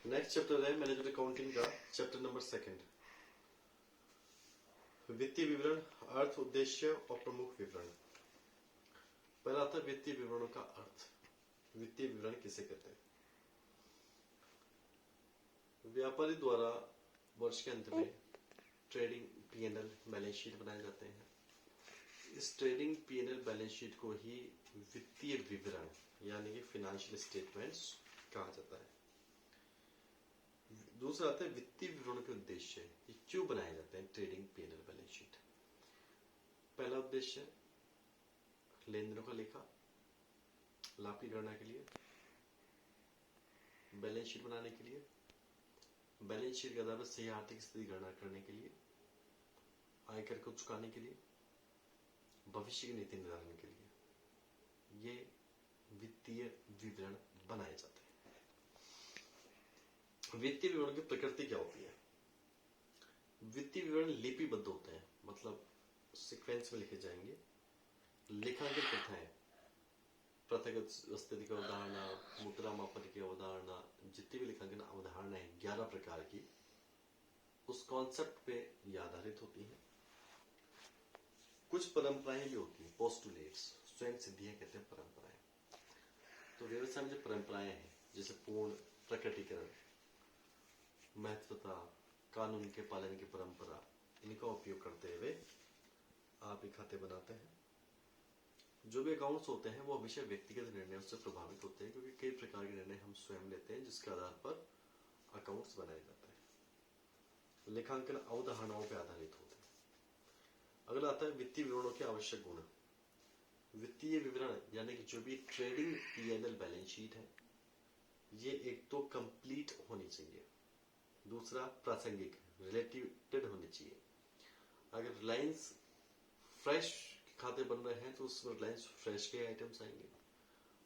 Next chapter है management accounting का chapter number 2। वित्तीय विवरण, अर्थ, उद्देश्य और प्रमुख विवरण। पहला आता है वित्तीय विवरणों का अर्थ। वित्तीय विवरण किसे कहते हैं? व्यापारी द्वारा वर्ष के अंत में ट्रेडिंग P&L बैलेंस शीट बनाए जाते हैं। इस ट्रेडिंग P&L बैलेंस शीट को ही वित्तीय विवरण यानी कि फाइनेंशियल स्टेटमेंट्स कहा जाता है। दूसरा आता है वित्तीय विवरण के उद्देश्य। ये क्यों बनाए जाते हैं ट्रेडिंग P&L बैलेंस शीट? पहला उद्देश्य लेन देनों का लेखा लाभ की गणना के लिए, बैलेंस शीट बनाने के लिए, बैलेंस शीट के आधार पर सही आर्थिक स्थिति गणना करने के लिए, आयकर को चुकाने के लिए, भविष्य की नीति निर्धारण के लिए ये वित्तीय विवरण बनाए जाते हैं। वित्तीय विवरण की प्रकृति क्या होती है? वित्तीय विवरण लिपिबद्ध होते हैं, मतलब सीक्वेंस में लिखे जाएंगे। लेखांकन प्रथाएं, प्रथागत स्थिति की अवधारणा, मुद्रा मापन की अवधारणा, जितनी भी लेखांकन अवधारणा है 11 प्रकार की, उस कॉन्सेप्ट पे ये आधारित होती है। कुछ परंपराएं भी होती हैं, पोस्टुलेट्स, स्वयं सिद्धियां कहते हैं परंपराएं। तो व्यवसाय में जो परंपराएं हैं जैसे पूर्ण प्रकटीकरण, महत्वता, कानून के पालन की परंपरा, इनका उपयोग करते हुए आप ये खाते बनाते हैं। जो भी अकाउंट्स होते हैं वो हमेशा व्यक्तिगत निर्णयों से प्रभावित होते हैं, क्योंकि कई प्रकार के निर्णय हम स्वयं लेते हैं जिसके आधार पर अकाउंट्स बनाए जाते हैं। लेखांकन अवधारणाओं पर आधारित होते हैं। अगला आता है वित्तीय विवरणों के आवश्यक गुण। वित्तीय विवरण यानी कि जो भी ट्रेडिंग P&L बैलेंस शीट है ये एक तो कंप्लीट होनी चाहिए, दूसरा प्रासंगिक रिलेटेड होनी चाहिए। अगर रिलायंस फ्रेश खाते बन रहे हैं तो उसमें रिलायंस फ्रेश के आइटम्स आएंगे।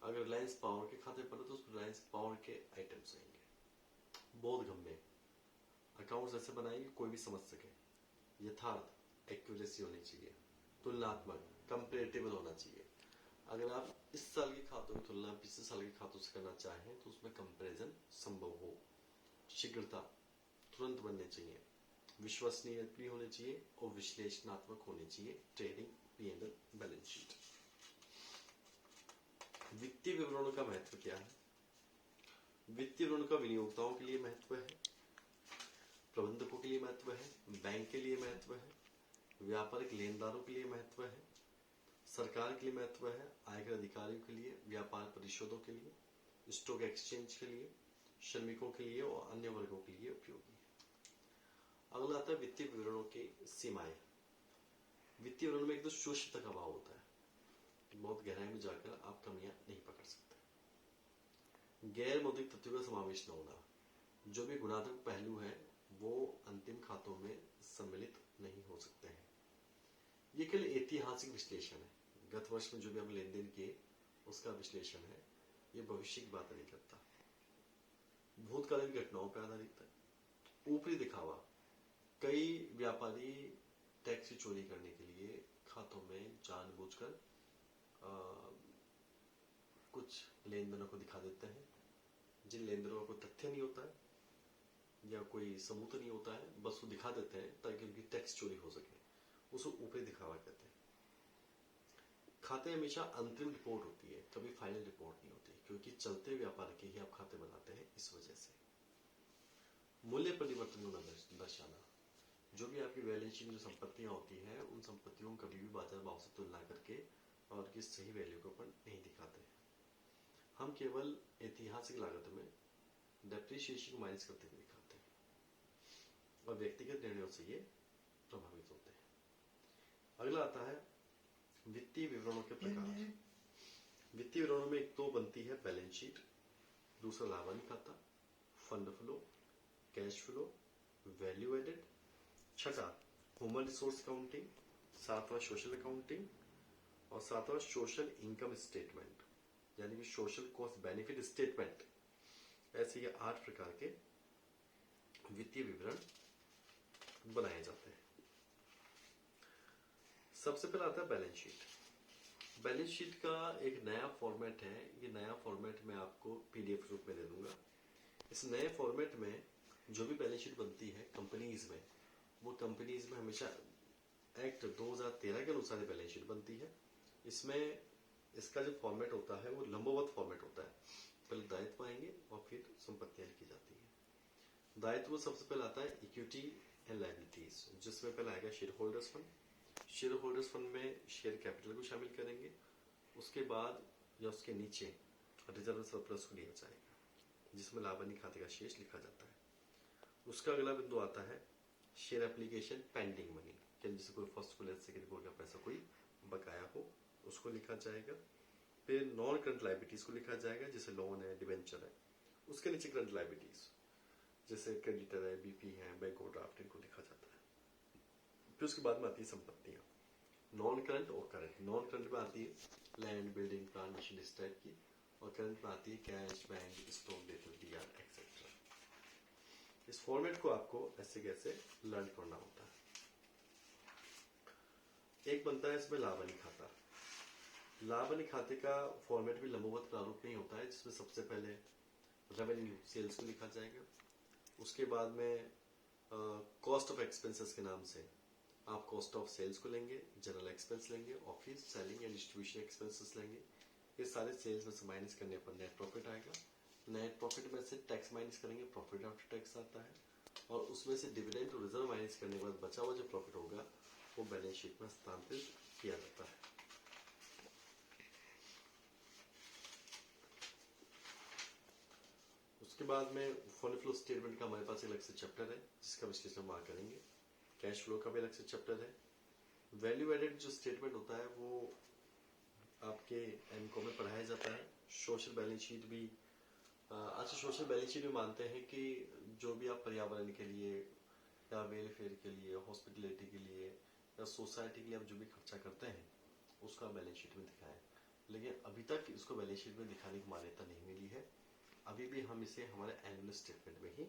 अगर रिलायंस पावर के खाते बन रहे तो उसमें रिलायंस पावर के आइटम्स आएंगे। बोधगम्य अकाउंट्स ऐसे बनाएंगे कोई भी समझ सके। यथार्थ, एक्यूरेसी होनी चाहिए। तुलनात्मक, कंपेरेटिबल होना चाहिए। अगर आप इस साल के खातों की तुलना पिछले साल के खातों से करना चाहें तो उसमें कंपैरिजन संभव हो। शीघ्रता, तुरंत बनने चाहिए। विश्वसनीय भी होने चाहिए और विश्लेषणात्मक होने चाहिए ट्रेडिंग P&L बैलेंस शीट। वित्तीय विवरणों का महत्व क्या है? वित्तीय विवरण का विनियोक्ताओं के लिए महत्व है, प्रबंधकों के लिए महत्व है, बैंक के लिए महत्व है, व्यापारिक लेनदारों के लिए महत्व है, सरकार के लिए महत्व है, आयकर अधिकारियों के लिए, व्यापार परिषदों के लिए, स्टॉक एक्सचेंज के लिए, श्रमिकों के लिए और अन्य वर्गों के लिए उपयोगी है। अगला आता है वित्तीय विवरणों की सीमाएं। वित्तीय विवरण में एक तो सूक्ष्मता का भाव होता है, बहुत गहराई में जाकर आप कमियां नहीं पकड़ सकते। गैर मौद्रिक तथ्यों का समावेश न होना, जो भी गुणात्मक पहलू है वो अंतिम खातों में सम्मिलित नहीं हो सकते हैं। ये केवल ऐतिहासिक विश्लेषण है, गत वर्ष में जो भी हम लेन देन किए उसका विश्लेषण है, ये भविष्य की बात नहीं करता। भूतकालीन घटनाओं पर आधारित है। ऊपरी दिखावा, कई व्यापारी टैक्स की चोरी करने के लिए खातों में जानबूझकर कुछ लेन देनों को दिखा देते हैं, जिन लेन देनों को तथ्य नहीं होता है या कोई सबूत नहीं होता है, बस वो दिखा देते हैं ताकि उनकी टैक्स चोरी हो सके। उसको ऊपरी दिखावा कहते हैं। खाते हमेशा अंतरिम रिपोर्ट होती है, कभी फाइनल रिपोर्ट नहीं होती, क्योंकि चलते व्यापार के ही आप खाते बनाते हैं। इस वजह से मूल्य परिवर्तन को दर्शाना, जो भी आपकी बैलेंस शीट में जो संपत्तियां होती हैं उन संपत्तियों को कभी भी बाजार भाव से तुलना करके और उनकी सही वैल्यू को अपन नहीं दिखाते हैं। हम केवल ऐतिहासिक लागत में डेप्रिसिएशन को माइनस करते हुए दिखाते हैं और व्यक्तिगत निर्णयों से ये प्रभावित होते हैं। अगला आता है वित्तीय विवरणों के प्रकार। वित्तीय विवरणों में एक तो बनती है बैलेंस शीट, दूसरा लाभ हानि खाता, fund flow, cash flow, value added, छठा ह्यूमन रिसोर्स अकाउंटिंग, सातवां सोशल अकाउंटिंग और सातवां सोशल इनकम स्टेटमेंट यानी कि सोशल कॉस्ट बेनिफिट स्टेटमेंट। ऐसे ये 8 प्रकार के वित्तीय विवरण बनाए जाते हैं। सबसे पहले आता है बैलेंस शीट। बैलेंस शीट का एक नया फॉर्मेट है, ये नया फॉर्मेट मैं आपको PDF रूप में दे दूंगा। इस नए फॉर्मेट में जो भी बैलेंस शीट बनती है कंपनीज में, वो कंपनीज में हमेशा एक्ट 2013 के अनुसार बैलेंस शीट बनती है। इसमें इसका जो फॉर्मेट होता है वो लंबवत फॉर्मेट होता है। पहले दायित्व आएंगे और फिर संपत्तियां लिखी जाती है। दायित्व सबसे पहले आता है इक्विटी एंड लायबिलिटीज, जिसमें पहले आएगा share holders fund. Share holders fund में शेयर कैपिटल को शामिल करेंगे। उसके बाद या उसके नीचे रिजर्व सरप्लस को लिया जाएगा, जिसमें लाभ हानि खाते का शेष लिखा जाता है। उसका अगला बिंदु आता है शेयर एप्लीकेशन पेंडिंग मनी, जैसे कोई फर्स्ट को सेकंड को का पैसा कोई बकाया हो उसको लिखा जाएगा। फिर नॉन करंट लायबिलिटीज को लिखा जाएगा, जैसे लोन है, डिवेंचर है। उसके नीचे करंट लायबिलिटीज जैसे क्रेडिटर है, बीपी है, बैंक ओवरड्राफ्ट, इनको लिखा जाता है। फिर उसके बाद में आती है संपत्तियां, नॉन करंट और करंट। नॉन करंट में आती है लैंड, बिल्डिंग, प्लांट, मशीन इस टाइप की, और करंट में आती है cash, bank, stock, debtor, DR etcetera. इस फॉर्मेट को आपको ऐसे कैसे लर्न करना होता है। एक बनता है इसमें लाभ हानि खाता। लाभ हानि खाते का फॉर्मेट भी लंबवत प्रारूप में ही होता है, जिसमें सबसे पहले रेवेन्यू सेल्स को लिखा जाएगा। उसके बाद में कॉस्ट ऑफ एक्सपेंसेस के नाम से आप कॉस्ट ऑफ सेल्स को लेंगे, जनरल एक्सपेंस लेंगे, office selling and distribution expenses लेंगे। ये सारे सेल्स में से माइनस करने पर नेट प्रॉफिट आएगा। नेट प्रॉफिट में से टैक्स माइनस करेंगे, प्रॉफिट आफ्टर टैक्स आता है, और उसमें से डिविडेंड और रिजर्व माइनस करने के बाद बचा हुआ जो प्रॉफिट होगा वो बैलेंस शीट में हस्तांतरित किया जाता है। उसके बाद में फंड फ्लो स्टेटमेंट का हमारे पास अलग से चैप्टर है, जिसका विश्लेषण वहां करेंगे। कैश फ्लो का भी अलग से चैप्टर है। वैल्यू एडेड जो स्टेटमेंट होता है वो आपके एमकॉम में पढ़ाया जाता है। सोशल बैलेंस शीट भी अच्छा, सोशल बैलेंस शीट में मानते हैं कि जो भी आप पर्यावरण के लिए या वेलफेयर के लिए, हॉस्पिटलिटी के लिए या सोसाइटी के लिए आप जो भी खर्चा करते हैं उसका बैलेंस शीट में दिखाएं। लेकिन अभी तक इसको बैलेंस शीट में दिखाने की मान्यता नहीं मिली है। अभी भी हम इसे हमारे एनुअल स्टेटमेंट में ही